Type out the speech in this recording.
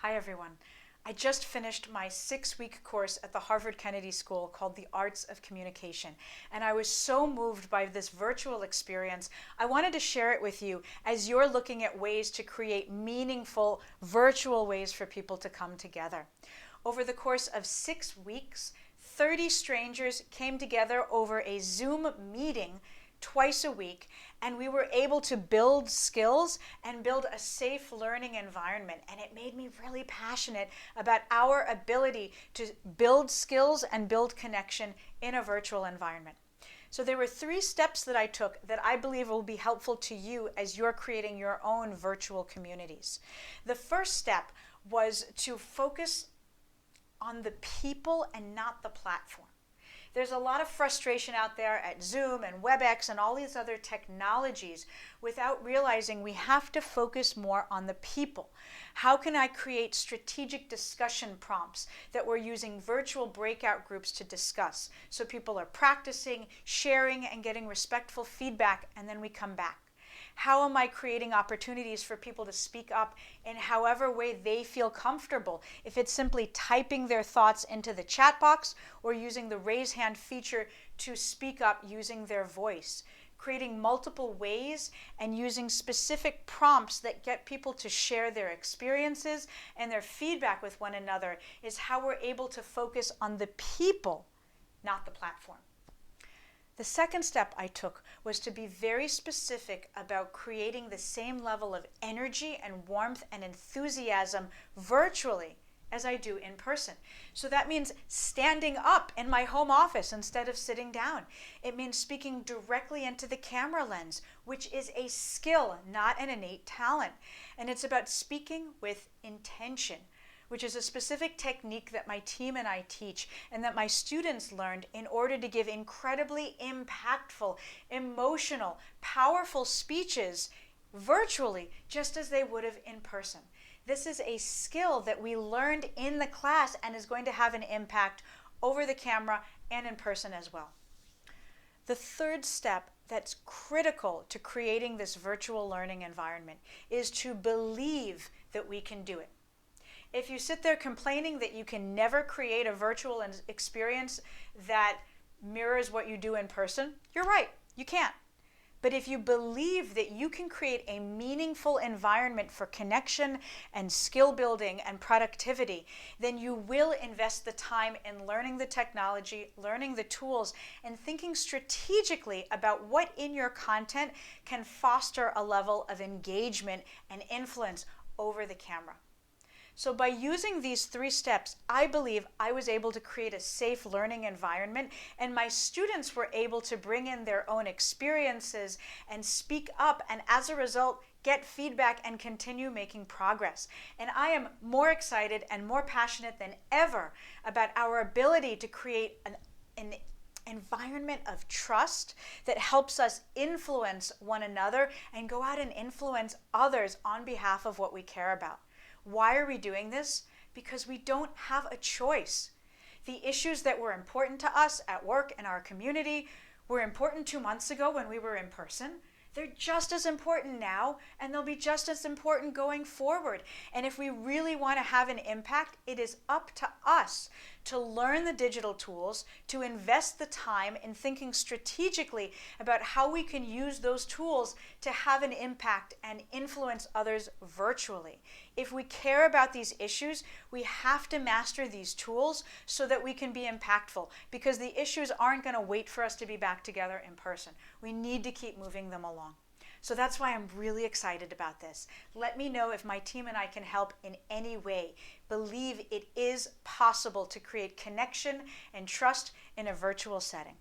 Hi everyone. I just finished my 6-week course at the Harvard Kennedy School called The Arts of Communication, and I was so moved by this virtual experience. I wanted to share it with you as you're looking at ways to create meaningful virtual ways for people to come together. Over the course of 6 weeks, 30 strangers came together over a Zoom meeting twice a week, and we were able to build skills and build a safe learning environment. And it made me really passionate about our ability to build skills and build connection in a virtual environment. So there were 3 steps that I took that I believe will be helpful to you as you're creating your own virtual communities. The first step was to focus on the people and not the platform. There's a lot of frustration out there at Zoom and WebEx and all these other technologies without realizing we have to focus more on the people. How can I create strategic discussion prompts that we're using virtual breakout groups to discuss so people are practicing, sharing, and getting respectful feedback, and then we come back? How am I creating opportunities for people to speak up in however way they feel comfortable? If it's simply typing their thoughts into the chat box or using the raise hand feature to speak up using their voice. Creating multiple ways and using specific prompts that get people to share their experiences and their feedback with one another is how we're able to focus on the people, not the platform. The second step I took was to be very specific about creating the same level of energy and warmth and enthusiasm virtually as I do in person. So that means standing up in my home office instead of sitting down. It means speaking directly into the camera lens, which is a skill, not an innate talent. And it's about speaking with intention, which is a specific technique that my team and I teach and that my students learned in order to give incredibly impactful, emotional, powerful speeches virtually, just as they would have in person. This is a skill that we learned in the class and is going to have an impact over the camera and in person as well. The third step that's critical to creating this virtual learning environment is to believe that we can do it. If you sit there complaining that you can never create a virtual experience that mirrors what you do in person, you're right, you can't. But if you believe that you can create a meaningful environment for connection and skill building and productivity, then you will invest the time in learning the technology, learning the tools, and thinking strategically about what in your content can foster a level of engagement and influence over the camera. So by using these 3 steps, I believe I was able to create a safe learning environment, and my students were able to bring in their own experiences and speak up, and as a result, get feedback and continue making progress. And I am more excited and more passionate than ever about our ability to create an environment of trust that helps us influence one another and go out and influence others on behalf of what we care about. Why are we doing this? Because we don't have a choice. The issues that were important to us at work and our community were important 2 months ago when we were in person. They're just as important now, and they'll be just as important going forward. And if we really want to have an impact, it is up to us to learn the digital tools, to invest the time in thinking strategically about how we can use those tools to have an impact and influence others virtually. If we care about these issues, we have to master these tools so that we can be impactful, because the issues aren't going to wait for us to be back together in person. We need to keep moving them along. So that's why I'm really excited about this. Let me know if my team and I can help in any way. Believe it is possible to create connection and trust in a virtual setting.